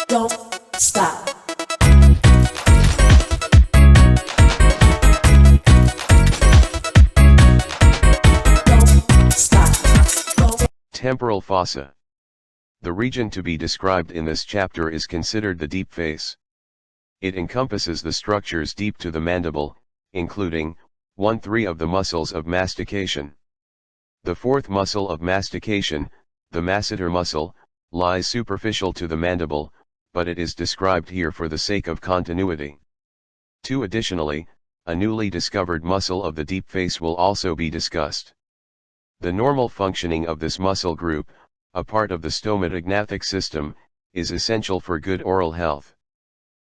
Don't stop. Don't stop. Temporal fossa. The region to be described in this chapter is considered the deep face. It encompasses the structures deep to the mandible, including 1/3 of the muscles of mastication. The fourth muscle of mastication, the masseter muscle, lies superficial to the mandible, but it is described here for the sake of continuity. 2. Additionally, a newly discovered muscle of the deep face will also be discussed. The normal functioning of this muscle group, a part of the stomatognathic system, is essential for good oral health.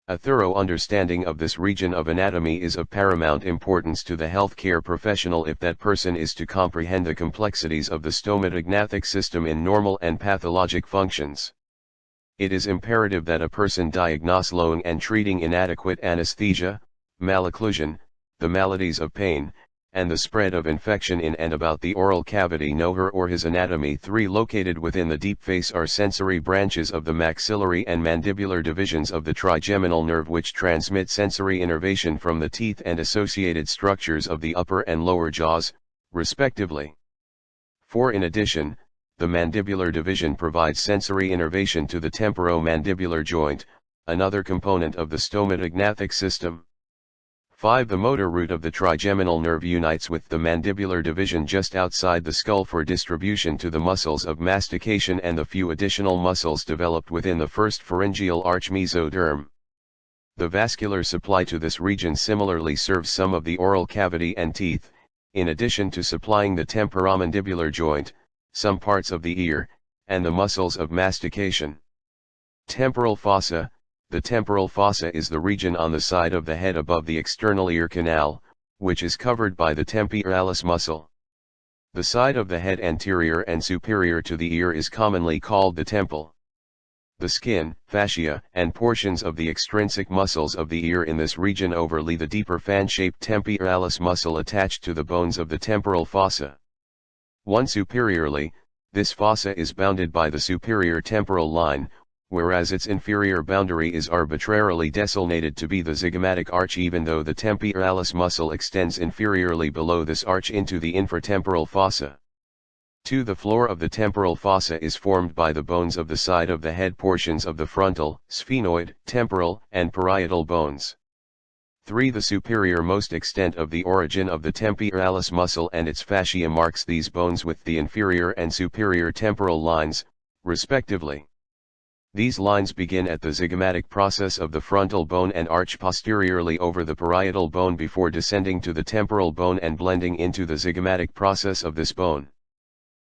A thorough understanding of this region of anatomy is of paramount importance to the healthcare professional if that person is to comprehend the complexities of the stomatognathic system in normal and pathologic functions. It is imperative that a person diagnoslng and treating inadequate anesthesia, malocclusion, the maladies of pain, and the spread of infection in and about the oral cavity know her or his anatomy. 3. Located within the deep face are sensory branches of the maxillary and mandibular divisions of the trigeminal nerve which transmit sensory innervation from the teeth and associated structures of the upper and lower jaws, respectively. 4. In addition, the mandibular division provides sensory innervation to the temporomandibular joint, another component of the stomatognathic system. 5. The motor root of the trigeminal nerve unites with the mandibular division just outside the skull for distribution to the muscles of mastication and the few additional muscles developed within the first pharyngeal arch mesoderm. The vascular supply to this region similarly serves some of the oral cavity and teeth, in addition to supplying the temporomandibular joint, some parts of the ear, and the muscles of mastication. Temporal fossa. The temporal fossa is the region on the side of the head above the external ear canal, which is covered by the temporalis muscle. The side of the head anterior and superior to the ear is commonly called the temple. The skin, fascia, and portions of the extrinsic muscles of the ear in this region overlay the deeper fan-shaped temporalis muscle attached to the bones of the temporal fossa. 1. Superiorly, this fossa is bounded by the superior temporal line, whereas its inferior boundary is arbitrarily designated to be the zygomatic arch even though the temporalis muscle extends inferiorly below this arch into the infratemporal fossa. 2. The floor of the temporal fossa is formed by the bones of the side of the head portions of the frontal, sphenoid, temporal, and parietal bones. 3. The superior most extent of the origin of the temporalis muscle and its fascia marks these bones with the inferior and superior temporal lines, respectively. These lines begin at the zygomatic process of the frontal bone and arch posteriorly over the parietal bone before descending to the temporal bone and blending into the zygomatic process of this bone.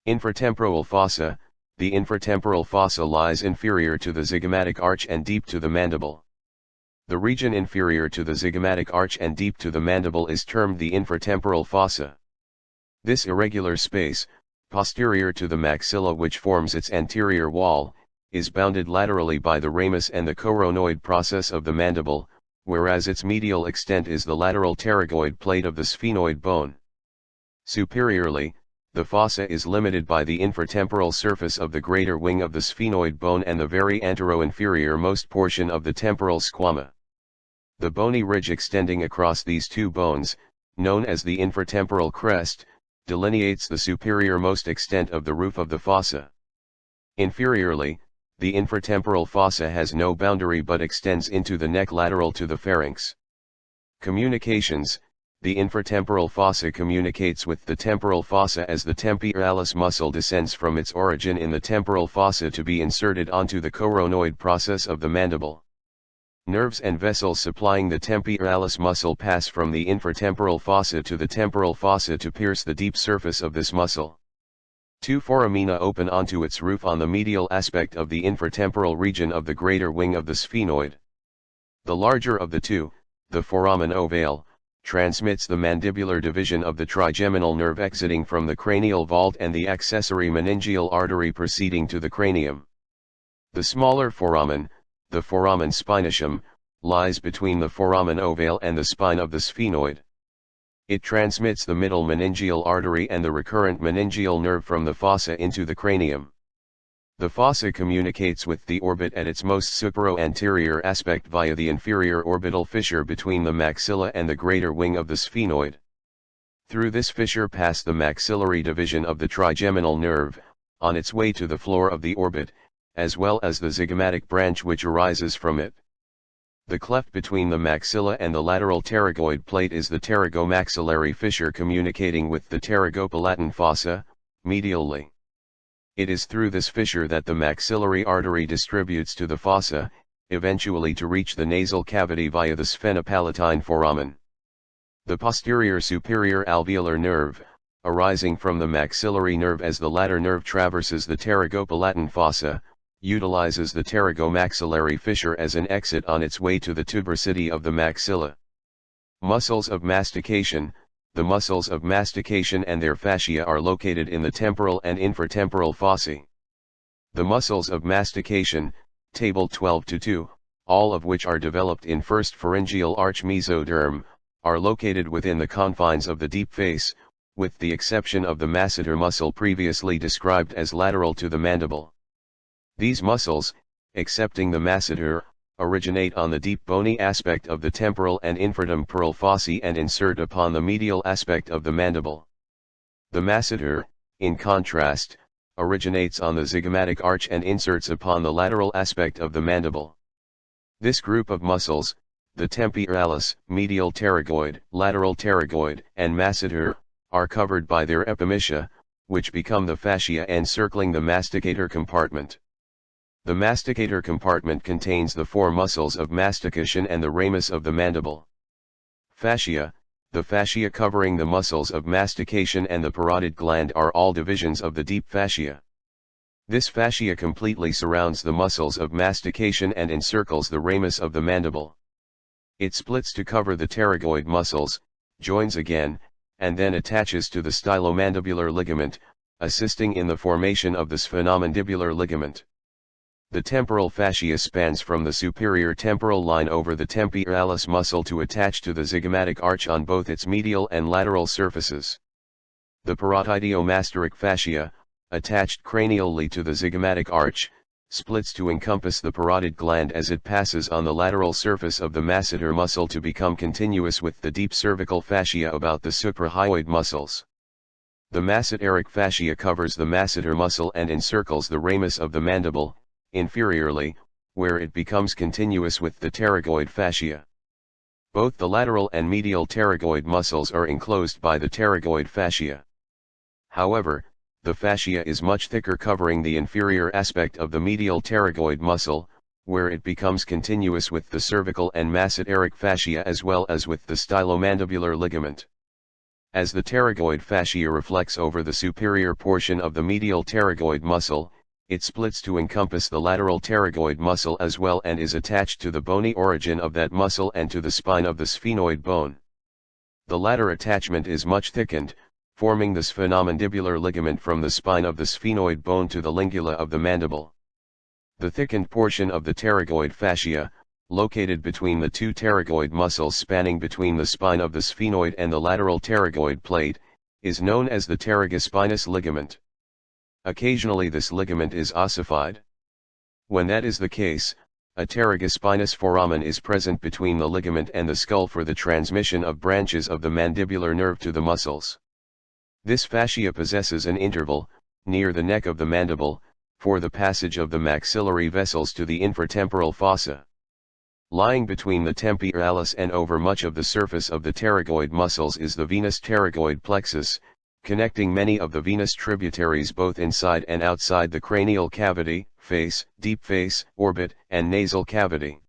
Infratemporal fossa. The infratemporal fossa lies inferior to the zygomatic arch and deep to the mandible. The region inferior to the zygomatic arch and deep to the mandible is termed the infratemporal fossa. This irregular space, posterior to the maxilla which forms its anterior wall, is bounded laterally by the ramus and the coronoid process of the mandible, whereas its medial extent is the lateral pterygoid plate of the sphenoid bone. Superiorly, the fossa is limited by the infratemporal surface of the greater wing of the sphenoid bone and the very antero-inferior most portion of the temporal squama. The bony ridge extending across these two bones, known as the infratemporal crest, delineates the superior most extent of the roof of the fossa. Inferiorly, the infratemporal fossa has no boundary but extends into the neck lateral to the pharynx. Communications. The infratemporal fossa communicates with the temporal fossa as the temporalis muscle descends from its origin in the temporal fossa to be inserted onto the coronoid process of the mandible. Nerves and vessels supplying the temporalis muscle pass from the infratemporal fossa to the temporal fossa to pierce the deep surface of this muscle. 2 foramina open onto its roof on the medial aspect of the infratemporal region of the greater wing of the sphenoid. The larger of the two, the foramen ovale, transmits the mandibular division of the trigeminal nerve exiting from the cranial vault and the accessory meningeal artery proceeding to the cranium. The smaller foramen, the foramen spinaceum, lies between the foramen ovale and the spine of the sphenoid. It transmits the middle meningeal artery and the recurrent meningeal nerve from the fossa into the cranium. The fossa communicates with the orbit at its most supero-anterior aspect via the inferior orbital fissure between the maxilla and the greater wing of the sphenoid. Through this fissure pass the maxillary division of the trigeminal nerve, on its way to the floor of the orbit, as well as the zygomatic branch which arises from it. The cleft between the maxilla and the lateral pterygoid plate is the pterygomaxillary fissure communicating with the pterygopalatal fossa, medially. It is through this fissure that the maxillary artery distributes to the fossa, eventually to reach the nasal cavity via the sphenopalatine foramen. The posterior superior alveolar nerve, arising from the maxillary nerve as the latter nerve traverses the pterygopalatal fossa, utilizes the pterygomaxillary fissure as an exit on its way to the tuberosity of the maxilla. Muscles of mastication. The muscles of mastication and their fascia are located in the temporal and infratemporal fossae. The muscles of mastication, Table 12-2, all of which are developed in first pharyngeal arch mesoderm, are located within the confines of the deep face, with the exception of the masseter muscle previously described as lateral to the mandible. These muscles, excepting the masseter, originate on the deep bony aspect of the temporal and infratemporal fossae and insert upon the medial aspect of the mandible. The masseter, in contrast, originates on the zygomatic arch and inserts upon the lateral aspect of the mandible. This group of muscles, the temporalis, medial pterygoid, lateral pterygoid, and masseter, are covered by their epimysia, which become the fascia encircling the masticator compartment. The masticator compartment contains the four muscles of mastication and the ramus of the mandible. Fascia, the fascia covering the muscles of mastication and the parotid gland are all divisions of the deep fascia. This fascia completely surrounds the muscles of mastication and encircles the ramus of the mandible. It splits to cover the pterygoid muscles, joins again, and then attaches to the stylomandibular ligament, assisting in the formation of the sphenomandibular ligament. The temporal fascia spans from the superior temporal line over the temporalis muscle to attach to the zygomatic arch on both its medial and lateral surfaces. The parotidiomasteric fascia, attached cranially to the zygomatic arch, splits to encompass the parotid gland as it passes on the lateral surface of the masseter muscle to become continuous with the deep cervical fascia about the suprahyoid muscles. The masseteric fascia covers the masseter muscle and encircles the ramus of the mandible, inferiorly, where it becomes continuous with the pterygoid fascia. Both the lateral and medial pterygoid muscles are enclosed by the pterygoid fascia. However, the fascia is much thicker, covering the inferior aspect of the medial pterygoid muscle, where it becomes continuous with the cervical and masseteric fascia as well as with the stylomandibular ligament. As the pterygoid fascia reflects over the superior portion of the medial pterygoid muscle, it splits to encompass the lateral pterygoid muscle as well and is attached to the bony origin of that muscle and to the spine of the sphenoid bone. The latter attachment is much thickened, forming the sphenomandibular ligament from the spine of the sphenoid bone to the lingula of the mandible. The thickened portion of the pterygoid fascia, located between the two pterygoid muscles spanning between the spine of the sphenoid and the lateral pterygoid plate, is known as the pterygospinous ligament. Occasionally this ligament is ossified. When that is the case, a pterygospinous foramen is present between the ligament and the skull for the transmission of branches of the mandibular nerve to the muscles. This fascia possesses an interval, near the neck of the mandible, for the passage of the maxillary vessels to the infratemporal fossa. Lying between the temporalis and over much of the surface of the pterygoid muscles is the venous pterygoid plexus, connecting many of the venous tributaries both inside and outside the cranial cavity, face, deep face, orbit, and nasal cavity.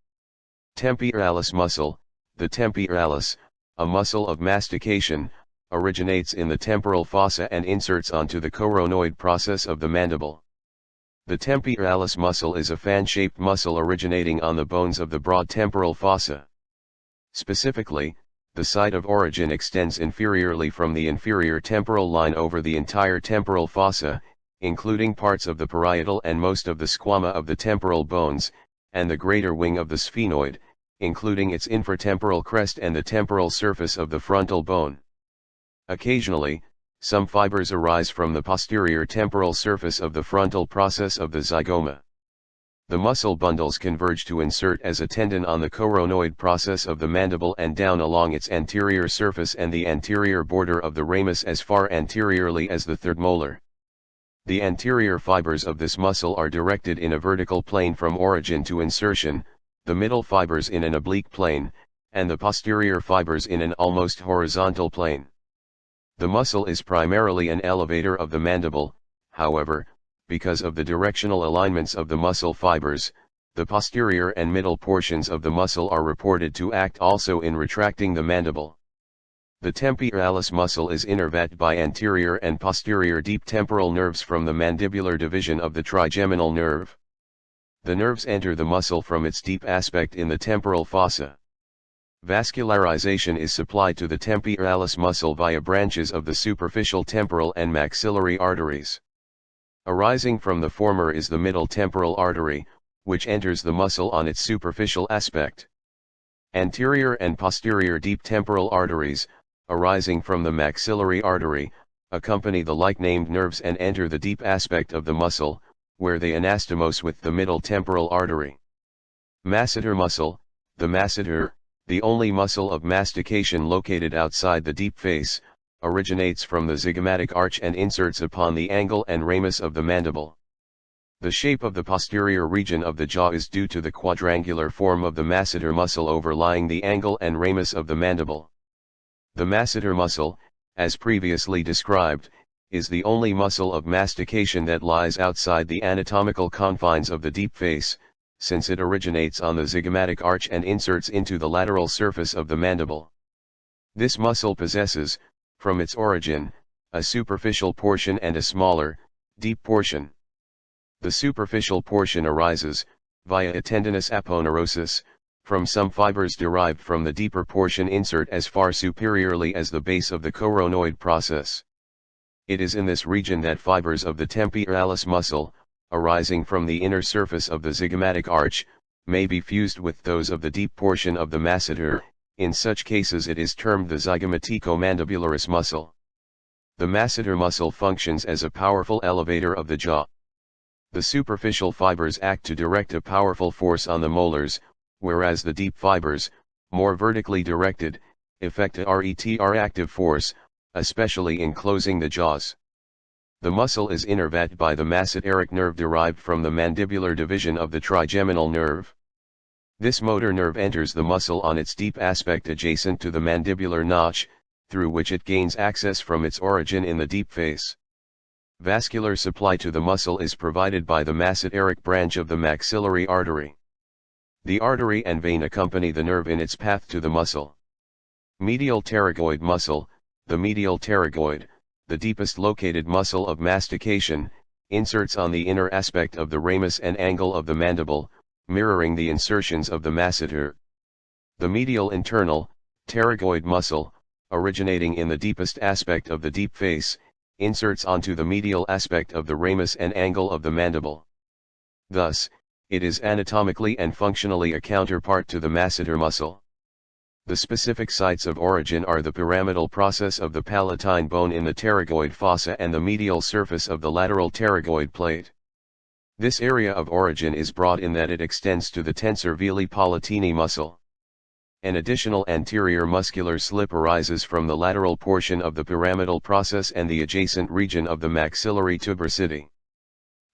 Temporalis muscle, the temporalis, a muscle of mastication, originates in the temporal fossa and inserts onto the coronoid process of the mandible. The temporalis muscle is a fan-shaped muscle originating on the bones of the broad temporal fossa. Specifically, the site of origin extends inferiorly from the inferior temporal line over the entire temporal fossa, including parts of the parietal and most of the squama of the temporal bones, and the greater wing of the sphenoid, including its infratemporal crest and the temporal surface of the frontal bone. Occasionally, Some fibers arise from the posterior temporal surface of the frontal process of the zygoma. The muscle bundles converge to insert as a tendon on the coronoid process of the mandible and down along its anterior surface and the anterior border of the ramus as far anteriorly as the third molar. The anterior fibers of this muscle are directed in a vertical plane from origin to insertion, the middle fibers in an oblique plane, and the posterior fibers in an almost horizontal plane. The muscle is primarily an elevator of the mandible, however, because of the directional alignments of the muscle fibers, the posterior and middle portions of the muscle are reported to act also in retracting the mandible. The temporalis muscle is innervated by anterior and posterior deep temporal nerves from the mandibular division of the trigeminal nerve. The nerves enter the muscle from its deep aspect in the temporal fossa. Vascularization is supplied to the temporalis muscle via branches of the superficial temporal and maxillary arteries. Arising from the former is the middle temporal artery, which enters the muscle on its superficial aspect. Anterior and posterior deep temporal arteries, arising from the maxillary artery, accompany the like-named nerves and enter the deep aspect of the muscle, where they anastomose with the middle temporal artery. Masseter muscle, the masseter, the only muscle of mastication located outside the deep face, originates from the zygomatic arch and inserts upon the angle and ramus of the mandible. The shape of the posterior region of the jaw is due to the quadrangular form of the masseter muscle overlying the angle and ramus of the mandible. The masseter muscle, as previously described, is the only muscle of mastication that lies outside the anatomical confines of the deep face, since it originates on the zygomatic arch and inserts into the lateral surface of the mandible. This muscle possesses, from its origin, a superficial portion and a smaller, deep portion. The superficial portion arises, via a tendinous aponeurosis, from some fibers derived from the deeper portion insert as far superiorly as the base of the coronoid process. It is in this region that fibers of the temporalis muscle, arising from the inner surface of the zygomatic arch, may be fused with those of the deep portion of the masseter. In such cases it is termed the zygomatico-mandibularis muscle. The masseter muscle functions as a powerful elevator of the jaw. The superficial fibers act to direct a powerful force on the molars, whereas the deep fibers, more vertically directed, effect a retractive force, especially in closing the jaws. The muscle is innervated by the masseteric nerve derived from the mandibular division of the trigeminal nerve. This motor nerve enters the muscle on its deep aspect adjacent to the mandibular notch, through which it gains access from its origin in the deep face. Vascular supply to the muscle is provided by the masseteric branch of the maxillary artery. The artery and vein accompany the nerve in its path to the muscle. Medial pterygoid muscle, the medial pterygoid, the deepest located muscle of mastication, inserts on the inner aspect of the ramus and angle of the mandible, mirroring the insertions of the masseter. The medial internal, pterygoid muscle, originating in the deepest aspect of the deep face, inserts onto the medial aspect of the ramus and angle of the mandible. Thus, it is anatomically and functionally a counterpart to the masseter muscle. The specific sites of origin are the pyramidal process of the palatine bone in the pterygoid fossa and the medial surface of the lateral pterygoid plate. This area of origin is broad in that it extends to the tensor veli palatini muscle. An additional anterior muscular slip arises from the lateral portion of the pyramidal process and the adjacent region of the maxillary tuberosity.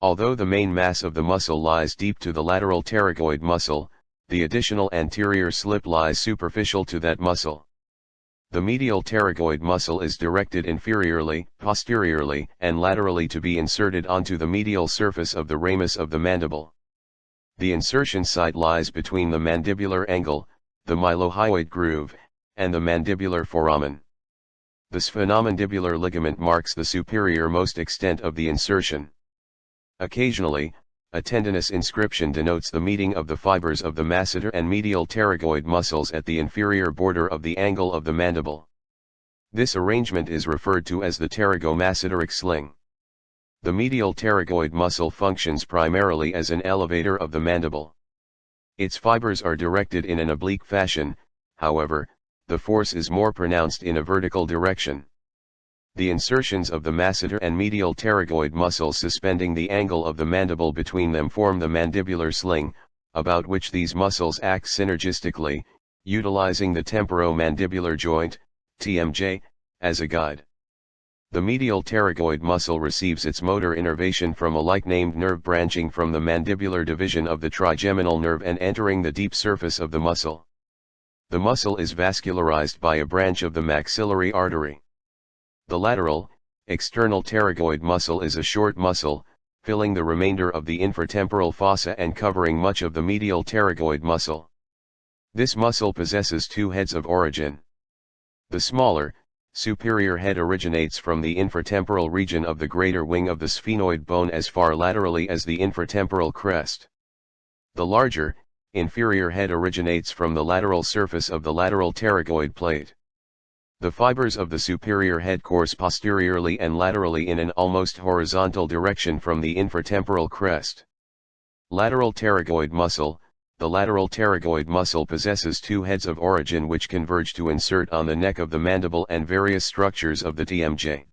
Although the main mass of the muscle lies deep to the lateral pterygoid muscle, the additional anterior slip lies superficial to that muscle. The medial pterygoid muscle is directed inferiorly, posteriorly, and laterally to be inserted onto the medial surface of the ramus of the mandible. The insertion site lies between the mandibular angle, the mylohyoid groove, and the mandibular foramen. The sphenomandibular ligament marks the superior-most extent of the insertion. Occasionally, a tendinous inscription denotes the meeting of the fibers of the masseter and medial pterygoid muscles at the inferior border of the angle of the mandible. This arrangement is referred to as the pterygomasseteric sling. The medial pterygoid muscle functions primarily as an elevator of the mandible. Its fibers are directed in an oblique fashion, however, the force is more pronounced in a vertical direction. The insertions of the masseter and medial pterygoid muscles suspending the angle of the mandible between them form the mandibular sling, about which these muscles act synergistically, utilizing the temporomandibular joint, TMJ, as a guide. The medial pterygoid muscle receives its motor innervation from a like-named nerve branching from the mandibular division of the trigeminal nerve and entering the deep surface of the muscle. The muscle is vascularized by a branch of the maxillary artery. The lateral, external pterygoid muscle is a short muscle, filling the remainder of the infratemporal fossa and covering much of the medial pterygoid muscle. This muscle possesses two heads of origin. The smaller, superior head originates from the infratemporal region of the greater wing of the sphenoid bone as far laterally as the infratemporal crest. The larger, inferior head originates from the lateral surface of the lateral pterygoid plate. The fibers of the superior head course posteriorly and laterally in an almost horizontal direction from the infratemporal crest. Lateral pterygoid muscle. The lateral pterygoid muscle possesses two heads of origin which converge to insert on the neck of the mandible and various structures of the TMJ.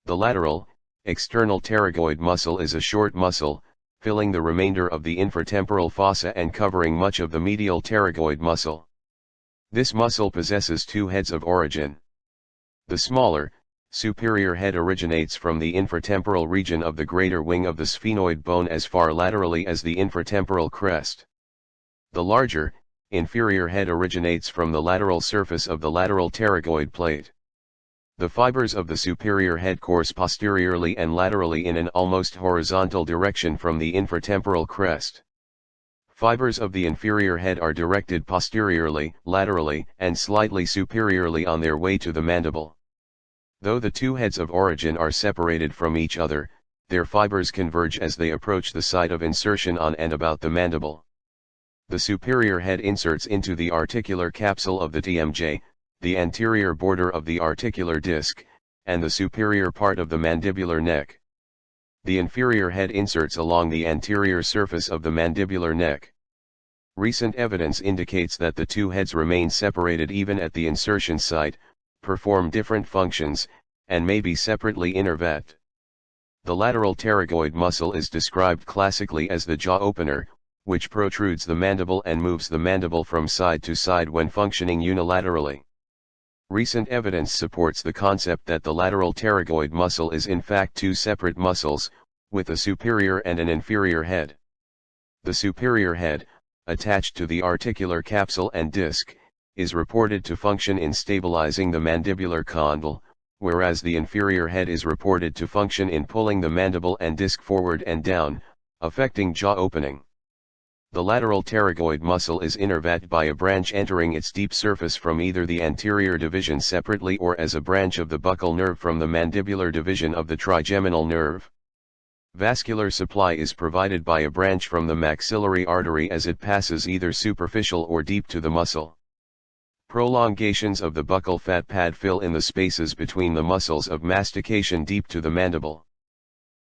The lateral, external pterygoid muscle is a short muscle, filling the remainder of the infratemporal fossa and covering much of the medial pterygoid muscle. This muscle possesses two heads of origin. The smaller, superior head originates from the infratemporal region of the greater wing of the sphenoid bone as far laterally as the infratemporal crest. The larger, inferior head originates from the lateral surface of the lateral pterygoid plate. The fibers of the superior head course posteriorly and laterally in an almost horizontal direction from the infratemporal crest. Fibers of the inferior head are directed posteriorly, laterally, and slightly superiorly on their way to the mandible. Though the two heads of origin are separated from each other, their fibers converge as they approach the site of insertion on and about the mandible. The superior head inserts into the articular capsule of the TMJ, the anterior border of the articular disc, and the superior part of the mandibular neck. The inferior head inserts along the anterior surface of the mandibular neck. Recent evidence indicates that the two heads remain separated even at the insertion site, perform different functions, and may be separately innervat. The lateral pterygoid muscle is described classically as the jaw opener, which protrudes the mandible and moves the mandible from side to side when functioning unilaterally. Recent evidence supports the concept that the lateral pterygoid muscle is in fact two separate muscles, with a superior and an inferior head. The superior head, attached to the articular capsule and disc, is reported to function in stabilizing the mandibular condyle, whereas the inferior head is reported to function in pulling the mandible and disc forward and down, affecting jaw opening. The lateral pterygoid muscle is innervat by a branch entering its deep surface from either the anterior division separately or as a branch of the buccal nerve from the mandibular division of the trigeminal nerve. Vascular supply is provided by a branch from the maxillary artery as it passes either superficial or deep to the muscle. Prolongations of the buccal fat pad fill in the spaces between the muscles of mastication deep to the mandible.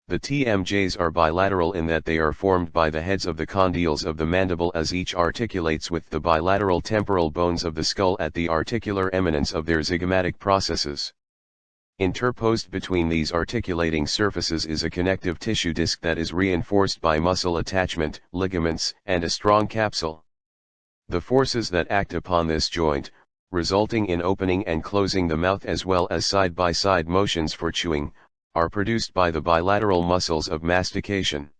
The TMJs are bilateral in that they are formed by the heads of the condyles of the mandible as each articulates with the bilateral temporal bones of the skull at the articular eminence of their zygomatic processes. Interposed between these articulating surfaces is a connective tissue disc that is reinforced by muscle attachment, ligaments, and a strong capsule. The forces that act upon this joint, resulting in opening and closing the mouth as well as side-by-side motions for chewing, are produced by the bilateral muscles of mastication.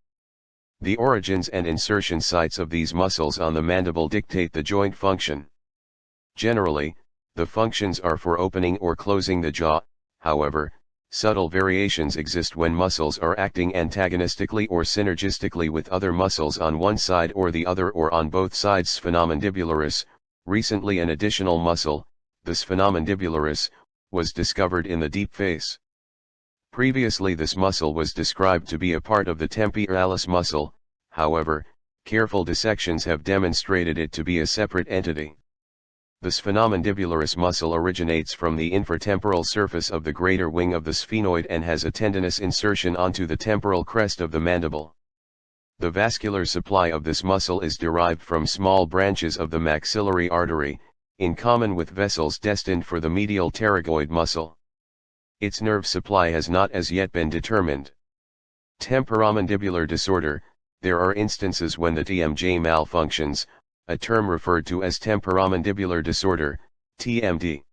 The origins and insertion sites of these muscles on the mandible dictate the joint function. Generally, the functions are for opening or closing the jaw. However, subtle variations exist when muscles are acting antagonistically or synergistically with other muscles on one side or the other or on both sides. Sphenomandibularus, recently an additional muscle, the sphenomandibularus, was discovered in the deep face. Previously this muscle was described to be a part of the temporalis muscle, however, careful dissections have demonstrated it to be a separate entity. The sphenomandibularus muscle originates from the infratemporal surface of the greater wing of the sphenoid and has a tendinous insertion onto the temporal crest of the mandible. The vascular supply of this muscle is derived from small branches of the maxillary artery, in common with vessels destined for the medial pterygoid muscle. Its nerve supply has not as yet been determined. Temporomandibular disorder: there are instances when the TMJ malfunctions, a term referred to as temporomandibular disorder, TMD.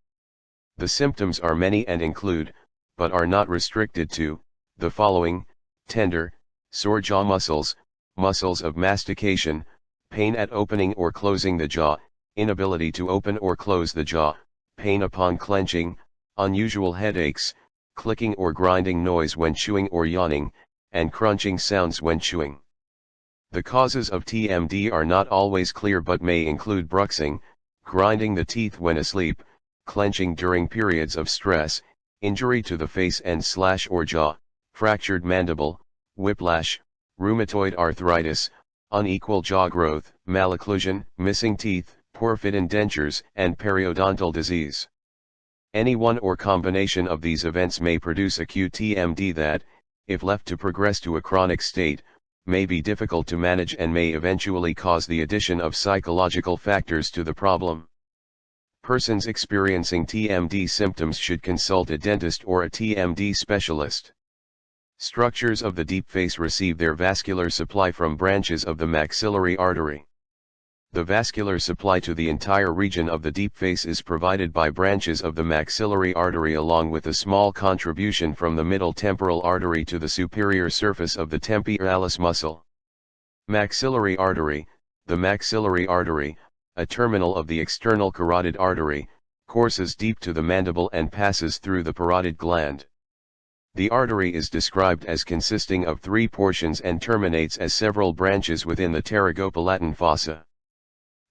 The symptoms are many and include, but are not restricted to, the following: tender, sore jaw muscles, muscles of mastication, pain at opening or closing the jaw, inability to open or close the jaw, pain upon clenching, unusual headaches, clicking or grinding noise when chewing or yawning, and crunching sounds when chewing. The causes of TMD are not always clear but may include bruxing, grinding the teeth when asleep, clenching during periods of stress, injury to the face and/or jaw, fractured mandible, whiplash, rheumatoid arthritis, unequal jaw growth, malocclusion, missing teeth, poor fit dentures, and periodontal disease. Any one or combination of these events may produce acute TMD that, if left to progress to a chronic state, may be difficult to manage and may eventually cause the addition of psychological factors to the problem. Persons experiencing TMD symptoms should consult a dentist or a TMD specialist. Structures of the deep face receive their vascular supply from branches of the maxillary artery. The vascular supply to the entire region of the deep face is provided by branches of the maxillary artery along with a small contribution from the middle temporal artery to the superior surface of the temporalis muscle. Maxillary artery: the maxillary artery, a terminal of the external carotid artery, courses deep to the mandible and passes through the parotid gland. The artery is described as consisting of 3 portions and terminates as several branches within the pterygopalatine fossa.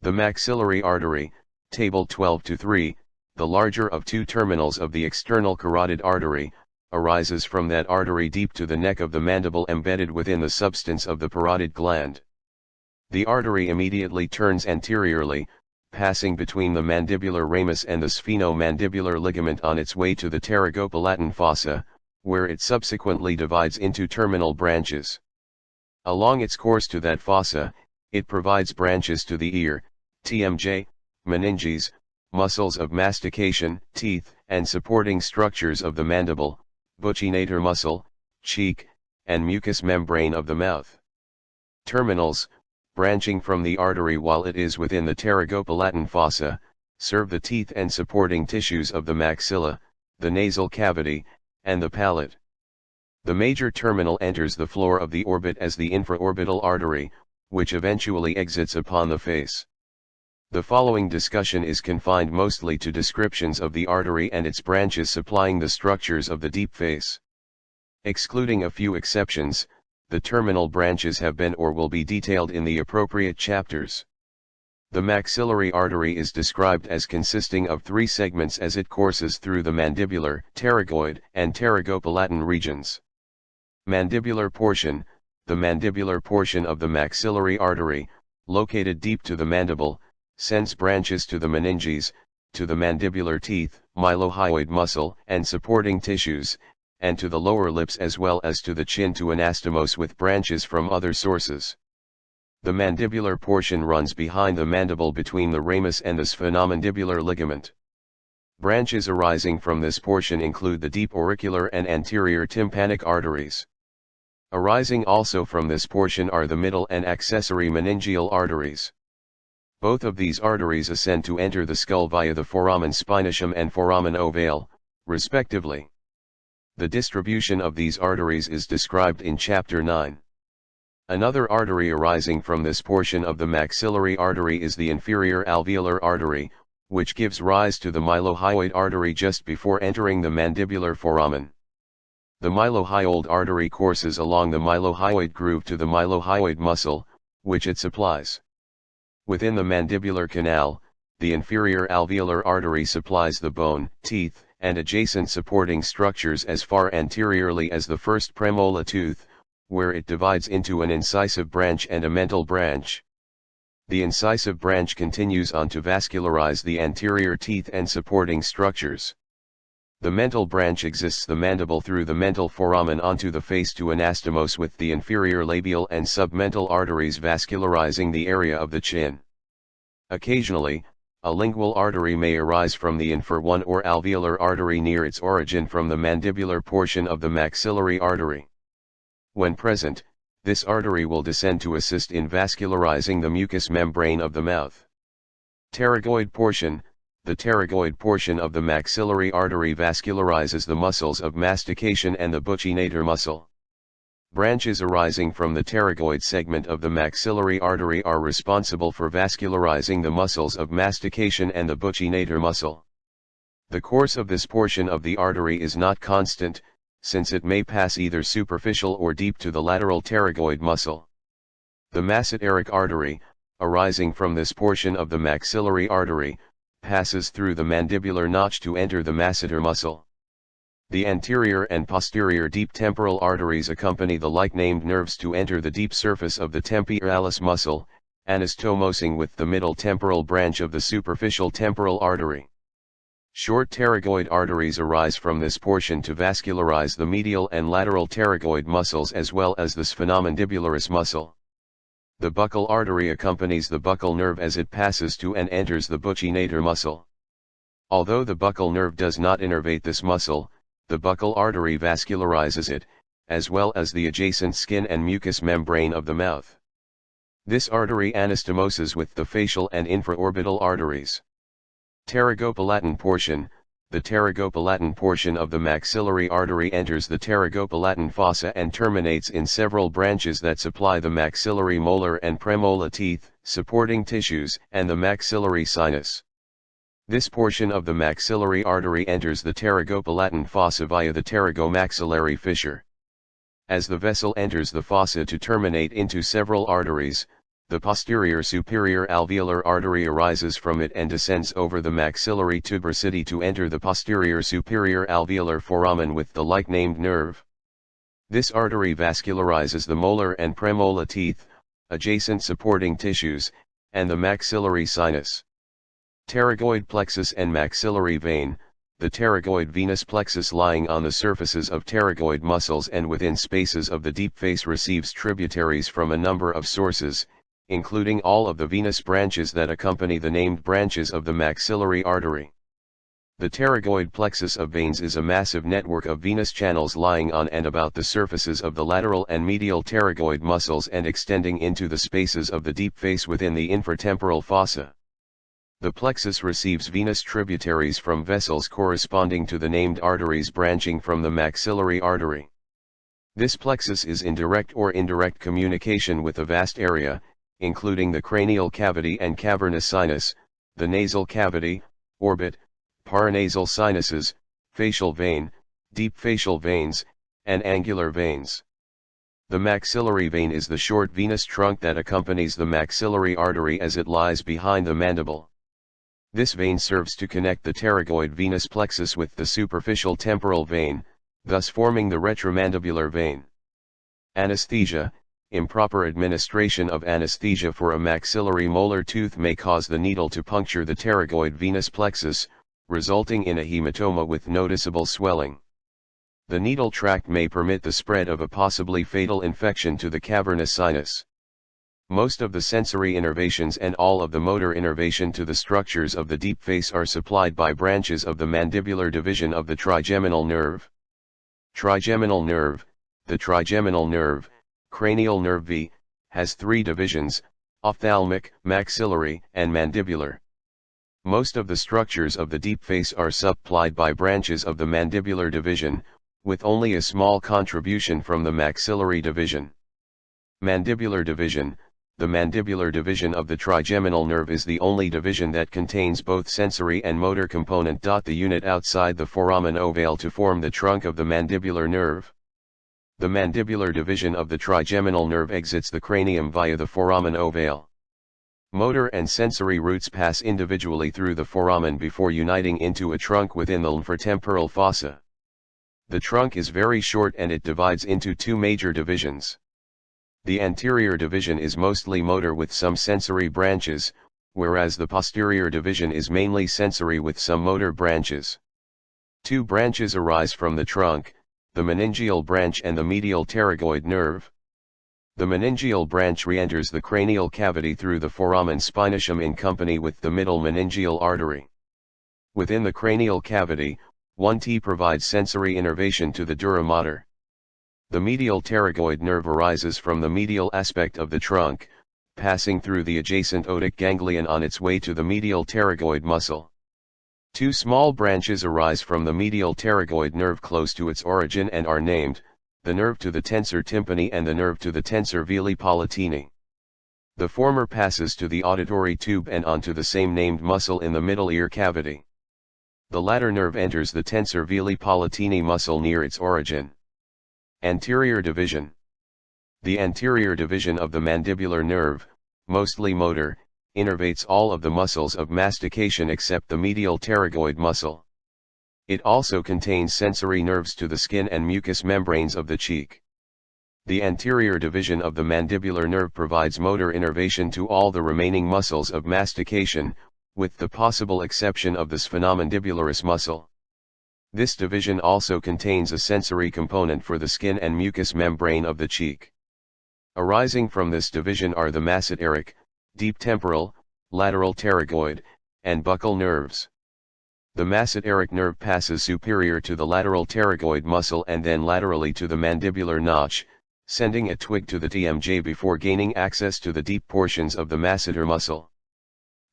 The maxillary artery, Table 12-3, the larger of 2 terminals of the external carotid artery, arises from that artery deep to the neck of the mandible embedded within the substance of the parotid gland. The artery immediately turns anteriorly, passing between the mandibular ramus and the sphenomandibular ligament on its way to the pterygopalatine fossa, where it subsequently divides into terminal branches. Along its course to that fossa, it provides branches to the ear, TMJ, meninges, muscles of mastication, teeth, and supporting structures of the mandible, buccinator muscle, cheek, and mucous membrane of the mouth. Terminals, branching from the artery while it is within the pterygopalatine fossa, serve the teeth and supporting tissues of the maxilla, the nasal cavity, and the palate. The major terminal enters the floor of the orbit as the infraorbital artery, which eventually exits upon the face. The following discussion is confined mostly to descriptions of the artery and its branches supplying the structures of the deep face. Excluding a few exceptions, the terminal branches have been or will be detailed in the appropriate chapters. The maxillary artery is described as consisting of 3 segments as it courses through the mandibular, pterygoid, and pterygopalatine regions. Mandibular portion: the mandibular portion of the maxillary artery, located deep to the mandible, sends branches to the meninges, to the mandibular teeth, mylohyoid muscle, and supporting tissues, and to the lower lips as well as to the chin to anastomose with branches from other sources. The mandibular portion runs behind the mandible between the ramus and the sphenomandibular ligament. Branches arising from this portion include the deep auricular and anterior tympanic arteries. Arising also from this portion are the middle and accessory meningeal arteries. Both of these arteries ascend to enter the skull via the foramen spinatum and foramen ovale, respectively. The distribution of these arteries is described in Chapter 9. Another artery arising from this portion of the maxillary artery is the inferior alveolar artery, which gives rise to the mylohyoid artery just before entering the mandibular foramen. The mylohyoid artery courses along the mylohyoid groove to the mylohyoid muscle, which it supplies. Within the mandibular canal, the inferior alveolar artery supplies the bone, teeth, and adjacent supporting structures as far anteriorly as the first premolar tooth, where it divides into an incisive branch and a mental branch. The incisive branch continues on to vascularize the anterior teeth and supporting structures. The mental branch exists the mandible through the mental foramen onto the face to anastomose with the inferior labial and submental arteries vascularizing the area of the chin. Occasionally, A lingual artery may arise from the infer one or alveolar artery near its origin from the mandibular portion of the maxillary artery. When present, this artery will descend to assist in vascularizing the mucous membrane of the mouth. Pterygoid portion. The pterygoid portion of the maxillary artery vascularizes the muscles of mastication and the buccinator muscle. Branches arising from the pterygoid segment of the maxillary artery are responsible for vascularizing the muscles of mastication and the buccinator muscle. The course of this portion of the artery is not constant, since it may pass either superficial or deep to the lateral pterygoid muscle. The masseteric artery, arising from this portion of the maxillary artery, passes through the mandibular notch to enter the masseter muscle. The anterior and posterior deep temporal arteries accompany the like-named nerves to enter the deep surface of the temporalis muscle, anastomosing with the middle temporal branch of the superficial temporal artery. Short pterygoid arteries arise from this portion to vascularize the medial and lateral pterygoid muscles as well as the sphenomandibularus muscle. The buccal artery accompanies the buccal nerve as it passes to and enters the buccinator muscle. Although the buccal nerve does not innervate this muscle, the buccal artery vascularizes it, as well as the adjacent skin and mucous membrane of the mouth. This artery anastomoses with the facial and infraorbital arteries. Pterygopalatal portion. The pterygopalatal portion of the maxillary artery enters the pterygopalatal fossa and terminates in several branches that supply the maxillary molar and premolar teeth, supporting tissues, and the maxillary sinus. This portion of the maxillary artery enters the pterygopalatal fossa via the pterygomaxillary fissure. As the vessel enters the fossa to terminate into several arteries, the posterior superior alveolar artery arises from it and descends over the maxillary tuberosity to enter the posterior superior alveolar foramen with the like-named nerve. This artery vascularizes the molar and premolar teeth, adjacent supporting tissues, and the maxillary sinus. Pterygoid plexus and maxillary vein. The pterygoid venous plexus lying on the surfaces of pterygoid muscles and within spaces of the deep face receives tributaries from a number of sources, including all of the venous branches that accompany the named branches of the maxillary artery. The pterygoid plexus of veins is a massive network of venous channels lying on and about the surfaces of the lateral and medial pterygoid muscles and extending into the spaces of the deep face within the infratemporal fossa. The plexus receives venous tributaries from vessels corresponding to the named arteries branching from the maxillary artery. This plexus is in direct or indirect communication with a vast area, including the cranial cavity and cavernous sinus, the nasal cavity, orbit, paranasal sinuses, facial vein, deep facial veins, and angular veins. The maxillary vein is the short venous trunk that accompanies the maxillary artery as it lies behind the mandible. This vein serves to connect the pterygoid venous plexus with the superficial temporal vein, thus forming the retromandibular vein. Anesthesia. Improper administration of anesthesia for a maxillary molar tooth may cause the needle to puncture the pterygoid venous plexus, resulting in a hematoma with noticeable swelling. The needle tract may permit the spread of a possibly fatal infection to the cavernous sinus. Most of the sensory innervations and all of the motor innervation to the structures of the deep face are supplied by branches of the mandibular division of the trigeminal nerve. Trigeminal nerve. The trigeminal nerve, cranial nerve V, has three divisions: ophthalmic, maxillary, and mandibular. Most of the structures of the deep face are supplied by branches of the mandibular division, with only a small contribution from the maxillary division. Mandibular division. The mandibular division of the trigeminal nerve is the only division that contains both sensory and motor component. The unit outside the foramen ovale to form the trunk of the mandibular nerve. The mandibular division of the trigeminal nerve exits the cranium via the foramen ovale. Motor and sensory roots pass individually through the foramen before uniting into a trunk within the infratemporal fossa. The trunk is very short and it divides into two major divisions. The anterior division is mostly motor with some sensory branches, whereas the posterior division is mainly sensory with some motor branches. Two branches arise from the trunk, the meningeal branch and the medial pterygoid nerve. The meningeal branch re-enters the cranial cavity through the foramen spinatum in company with the middle meningeal artery. Within the cranial cavity, 1T provides sensory innervation to the dura mater. The medial pterygoid nerve arises from the medial aspect of the trunk, passing through the adjacent otic ganglion on its way to the medial pterygoid muscle. Two small branches arise from the medial pterygoid nerve close to its origin and are named, the nerve to the tensor tympani and the nerve to the tensor veli palatini. The former passes to the auditory tube and onto the same named muscle in the middle ear cavity. The latter nerve enters the tensor veli palatini muscle near its origin. Anterior division. The anterior division of the mandibular nerve, mostly motor, innervates all of the muscles of mastication except the medial pterygoid muscle. It also contains sensory nerves to the skin and mucous membranes of the cheek. The anterior division of the mandibular nerve provides motor innervation to all the remaining muscles of mastication, with the possible exception of the sphenomandibularus muscle. This division also contains a sensory component for the skin and mucous membrane of the cheek. Arising from this division are the masseteric, deep temporal, lateral pterygoid, and buccal nerves. The masseteric nerve passes superior to the lateral pterygoid muscle and then laterally to the mandibular notch, sending a twig to the TMJ before gaining access to the deep portions of the masseter muscle.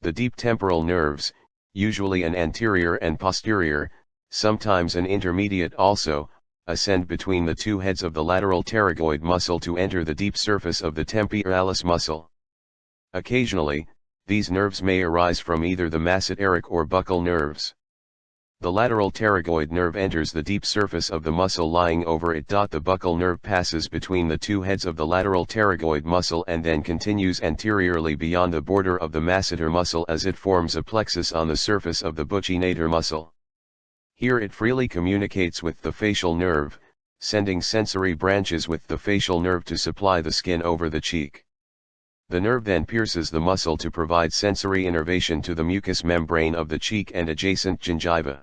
The deep temporal nerves, usually an anterior and posterior, sometimes an intermediate also, ascend between the two heads of the lateral pterygoid muscle to enter the deep surface of the temporalis muscle. Occasionally, these nerves may arise from either the masseteric or buccal nerves. The lateral pterygoid nerve enters the deep surface of the muscle lying over it. The buccal nerve passes between the two heads of the lateral pterygoid muscle and then continues anteriorly beyond the border of the masseter muscle as it forms a plexus on the surface of the buccinator muscle. Here it freely communicates with the facial nerve, sending sensory branches with the facial nerve to supply the skin over the cheek. The nerve then pierces the muscle to provide sensory innervation to the mucous membrane of the cheek and adjacent gingiva.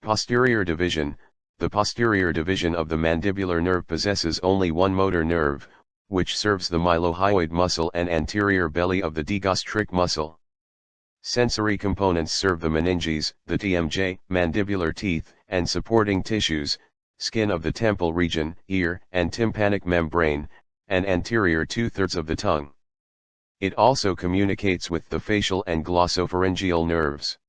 Posterior division. The posterior division of the mandibular nerve possesses only one motor nerve, which serves the mylohyoid muscle and anterior belly of the digastric muscle. Sensory components serve the meninges, the TMJ, mandibular teeth, and supporting tissues, skin of the temple region, ear, and tympanic membrane, and anterior 2/3 of the tongue. It also communicates with the facial and glossopharyngeal nerves.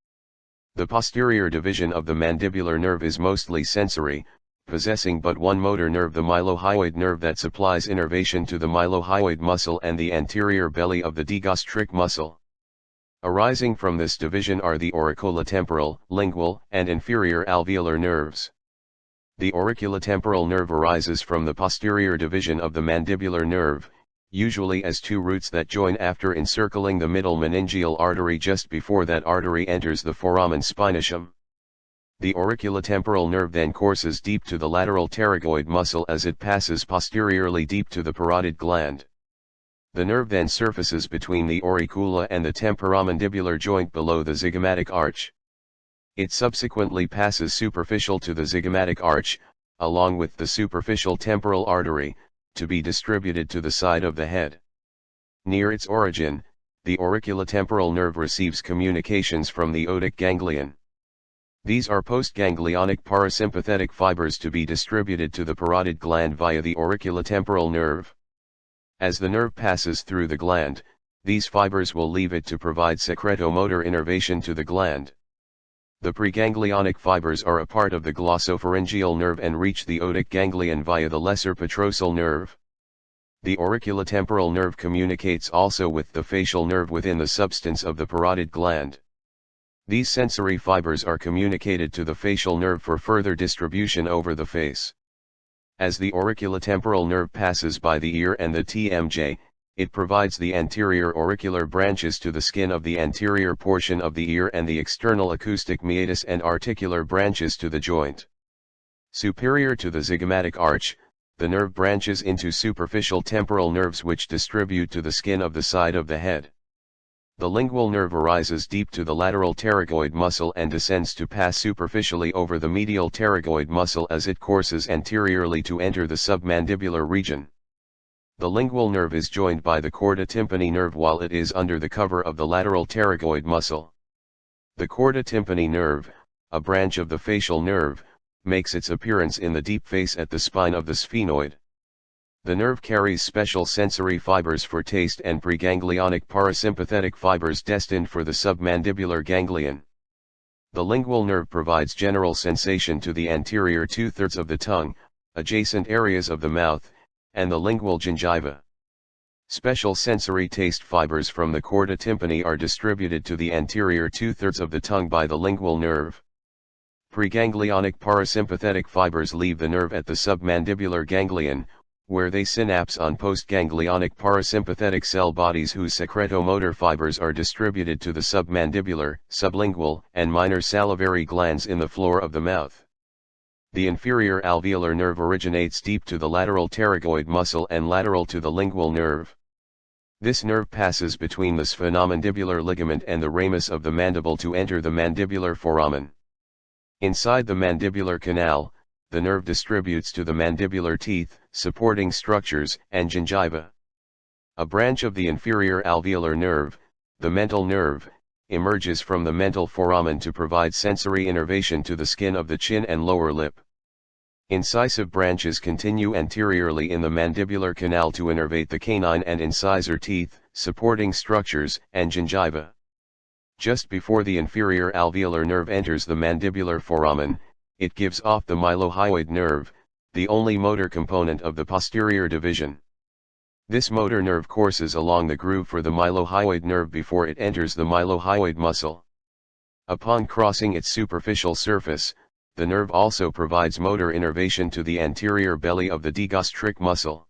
The posterior division of the mandibular nerve is mostly sensory, possessing but one motor nerve, the mylohyoid nerve, that supplies innervation to the mylohyoid muscle and the anterior belly of the digastric muscle. Arising from this division are the auriculotemporal, lingual, and inferior alveolar nerves. The auriculotemporal nerve arises from the posterior division of the mandibular nerve, usually as two roots that join after encircling the middle meningeal artery just before that artery enters the foramen spinatum. The auriculotemporal nerve then courses deep to the lateral pterygoid muscle as it passes posteriorly deep to the parotid gland. The nerve then surfaces between the auricula and the temporomandibular joint below the zygomatic arch. It subsequently passes superficial to the zygomatic arch, along with the superficial temporal artery, to be distributed to the side of the head. Near its origin, the auriculotemporal nerve receives communications from the otic ganglion. These are postganglionic parasympathetic fibers to be distributed to the parotid gland via the auriculotemporal nerve. As the nerve passes through the gland, these fibers will leave it to provide secretomotor innervation to the gland. The preganglionic fibers are a part of the glossopharyngeal nerve and reach the otic ganglion via the lesser petrosal nerve. The auriculotemporal nerve communicates also with the facial nerve within the substance of the parotid gland. These sensory fibers are communicated to the facial nerve for further distribution over the face. As the auriculotemporal nerve passes by the ear and the TMJ, it provides the anterior auricular branches to the skin of the anterior portion of the ear and the external acoustic meatus and articular branches to the joint. Superior to the zygomatic arch, the nerve branches into superficial temporal nerves which distribute to the skin of the side of the head. The lingual nerve arises deep to the lateral pterygoid muscle and descends to pass superficially over the medial pterygoid muscle as it courses anteriorly to enter the submandibular region. The lingual nerve is joined by the chorda tympani nerve while it is under the cover of the lateral pterygoid muscle. The chorda tympani nerve, a branch of the facial nerve, makes its appearance in the deep face at the spine of the sphenoid. The nerve carries special sensory fibers for taste and preganglionic parasympathetic fibers destined for the submandibular ganglion. The lingual nerve provides general sensation to the anterior 2/3 of the tongue, adjacent areas of the mouth, and the lingual gingiva. Special sensory taste fibers from the chorda tympani are distributed to the anterior 2/3 of the tongue by the lingual nerve. Preganglionic parasympathetic fibers leave the nerve at the submandibular ganglion, where they synapse on postganglionic parasympathetic cell bodies whose secretomotor fibers are distributed to the submandibular, sublingual, and minor salivary glands in the floor of the mouth. The inferior alveolar nerve originates deep to the lateral pterygoid muscle and lateral to the lingual nerve. This nerve passes between the sphenomandibular ligament and the ramus of the mandible to enter the mandibular foramen. Inside the mandibular canal, the nerve distributes to the mandibular teeth, supporting structures, and gingiva. A branch of the inferior alveolar nerve, the mental nerve, emerges from the mental foramen to provide sensory innervation to the skin of the chin and lower lip. Incisive branches continue anteriorly in the mandibular canal to innervate the canine and incisor teeth, supporting structures, and gingiva. Just before the inferior alveolar nerve enters the mandibular foramen, it gives off the mylohyoid nerve, the only motor component of the posterior division. This motor nerve courses along the groove for the mylohyoid nerve before it enters the mylohyoid muscle. Upon crossing its superficial surface, the nerve also provides motor innervation to the anterior belly of the digastric muscle.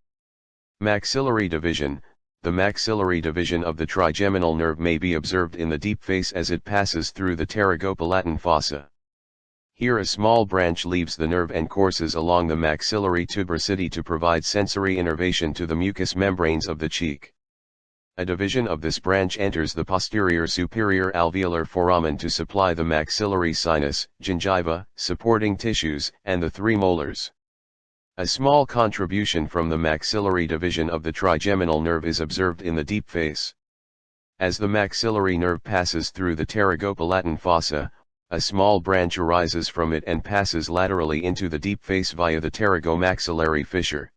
Maxillary division. The maxillary division of the trigeminal nerve may be observed in the deep face as it passes through the pterygopalatine fossa. Here a small branch leaves the nerve and courses along the maxillary tuberosity to provide sensory innervation to the mucous membranes of the cheek. A division of this branch enters the posterior superior alveolar foramen to supply the maxillary sinus, gingiva, supporting tissues, and the three molars. A small contribution from the maxillary division of the trigeminal nerve is observed in the deep face. As the maxillary nerve passes through the pterygopalatine fossa, a small branch arises from it and passes laterally into the deep face via the pterygomaxillary fissure.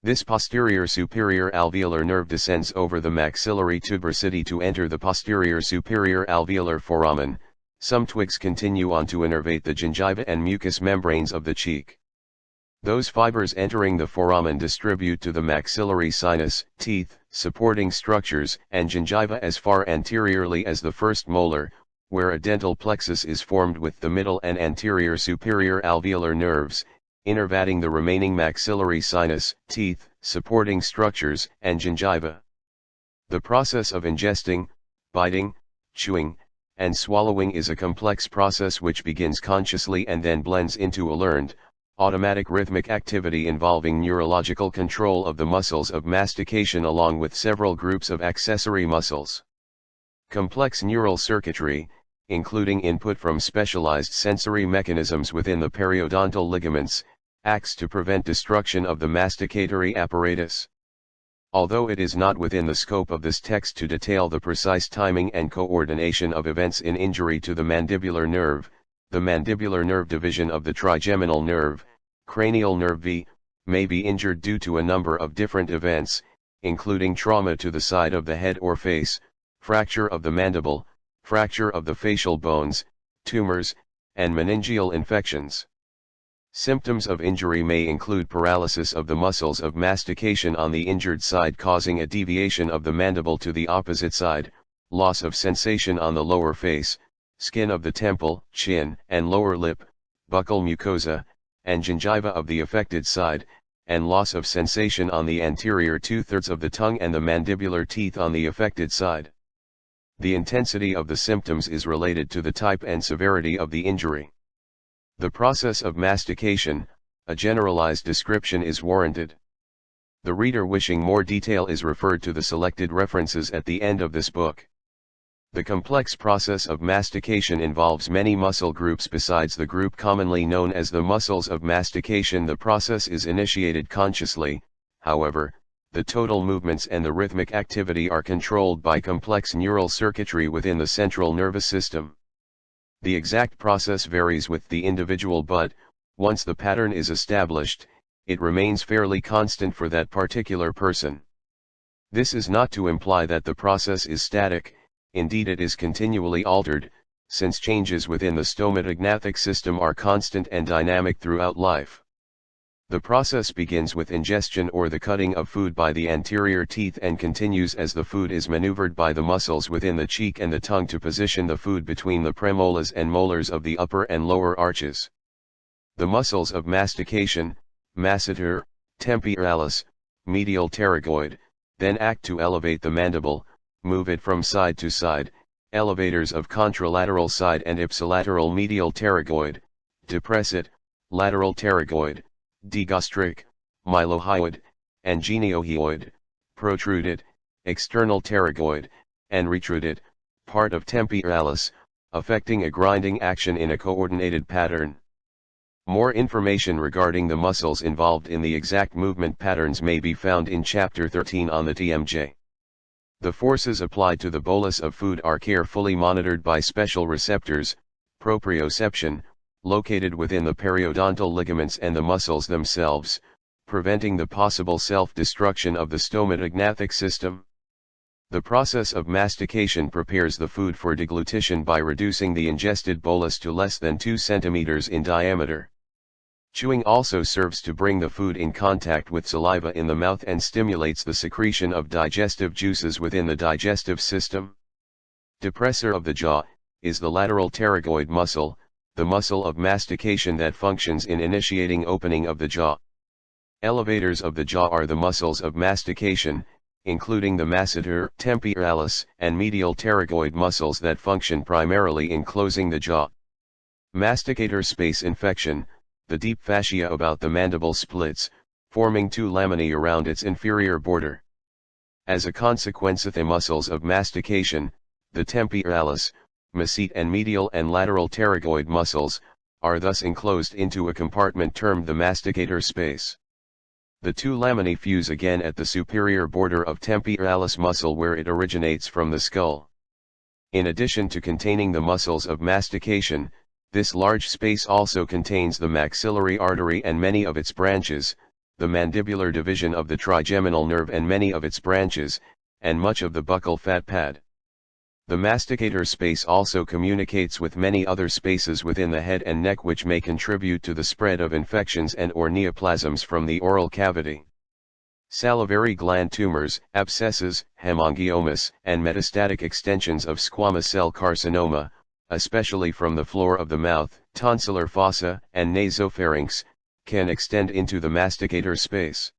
This posterior superior alveolar nerve descends over the maxillary tuberosity to enter the posterior superior alveolar foramen. Some twigs continue on to innervate the gingiva and mucous membranes of the cheek. Those fibers entering the foramen distribute to the maxillary sinus, teeth, supporting structures, and gingiva as far anteriorly as the first molar, where a dental plexus is formed with the middle and anterior superior alveolar nerves, innervating the remaining maxillary sinus, teeth, supporting structures, and gingiva. The process of ingesting, biting, chewing, and swallowing is a complex process which begins consciously and then blends into a learned, automatic rhythmic activity involving neurological control of the muscles of mastication along with several groups of accessory muscles. Complex neural circuitry, including input from specialized sensory mechanisms within the periodontal ligaments, acts to prevent destruction of the masticatory apparatus. Although it is not within the scope of this text to detail the precise timing and coordination of events in injury to the mandibular nerve, the mandibular nerve division of the trigeminal nerve, cranial nerve V, may be injured due to a number of different events, including trauma to the side of the head or face, fracture of the mandible, fracture of the facial bones, tumors, and meningeal infections. Symptoms of injury may include paralysis of the muscles of mastication on the injured side causing a deviation of the mandible to the opposite side, loss of sensation on the lower face, skin of the temple, chin, and lower lip, buccal mucosa, and gingiva of the affected side, and loss of sensation on the anterior 2/3 of the tongue and the mandibular teeth on the affected side. The intensity of the symptoms is related to the type and severity of the injury. The process of mastication, a generalized description is warranted. The reader wishing more detail is referred to the selected references at the end of this book. The complex process of mastication involves many muscle groups besides the group commonly known as the muscles of mastication. The process is initiated consciously, however, the total movements and the rhythmic activity are controlled by complex neural circuitry within the central nervous system. The exact process varies with the individual, but, once the pattern is established, it remains fairly constant for that particular person. This is not to imply that the process is static, indeed it is continually altered, since changes within the stomatognathic system are constant and dynamic throughout life. The process begins with ingestion or the cutting of food by the anterior teeth and continues as the food is maneuvered by the muscles within the cheek and the tongue to position the food between the premolars and molars of the upper and lower arches. The muscles of mastication, masseter, temporalis, medial pterygoid, then act to elevate the mandible, move it from side to side, elevators of contralateral side and ipsilateral medial pterygoid, depress it, lateral pterygoid, digastric, mylohyoid, and geniohyoid, protrude it, external pterygoid, and retrude it, part of temporalis, affecting a grinding action in a coordinated pattern. More information regarding the muscles involved in the exact movement patterns may be found in Chapter 13 on the TMJ. The forces applied to the bolus of food are carefully monitored by special receptors, proprioception, located within the periodontal ligaments and the muscles themselves, preventing the possible self-destruction of the stomatognathic system. The process of mastication prepares the food for deglutition by reducing the ingested bolus to less than 2 cm in diameter. Chewing also serves to bring the food in contact with saliva in the mouth and stimulates the secretion of digestive juices within the digestive system. Depressor of the jaw is the lateral pterygoid muscle, the muscle of mastication that functions in initiating opening of the jaw. Elevators of the jaw are the muscles of mastication, including the masseter, temporalis, and medial pterygoid muscles that function primarily in closing the jaw. Masticator space infection, the deep fascia about the mandible splits, forming 2 laminae around its inferior border. As a consequence of the muscles of mastication, the temporalis, masseter and medial and lateral pterygoid muscles, are thus enclosed into a compartment termed the masticator space. The 2 laminae fuse again at the superior border of temporalis muscle where it originates from the skull. In addition to containing the muscles of mastication, this large space also contains the maxillary artery and many of its branches, the mandibular division of the trigeminal nerve and many of its branches, and much of the buccal fat pad. The masticator space also communicates with many other spaces within the head and neck which may contribute to the spread of infections and or neoplasms from the oral cavity. Salivary gland tumors, abscesses, hemangiomas, and metastatic extensions of squamous cell carcinoma, especially from the floor of the mouth, tonsillar fossa, and nasopharynx, can extend into the masticator space.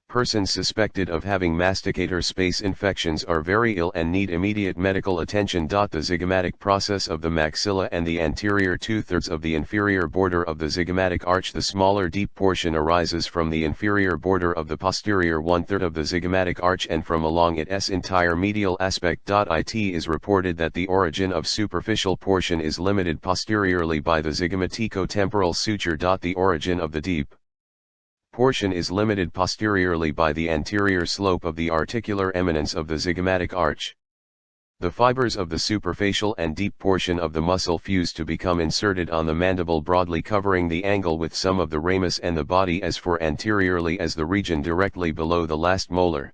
Persons suspected of having masticator space infections are very ill and need immediate medical attention. The zygomatic process of the maxilla and the anterior 2/3 of the inferior border of the zygomatic arch. The smaller deep portion arises from the inferior border of the posterior 1/3 of the zygomatic arch and from along its entire medial aspect. It is reported that the origin of superficial portion is limited posteriorly by the zygomatico-temporal suture. The origin of the deep portion is limited posteriorly by the anterior slope of the articular eminence of the zygomatic arch. The fibers of the superfacial and deep portion of the muscle fuse to become inserted on the mandible, broadly covering the angle with some of the ramus and the body as far anteriorly as the region directly below the last molar.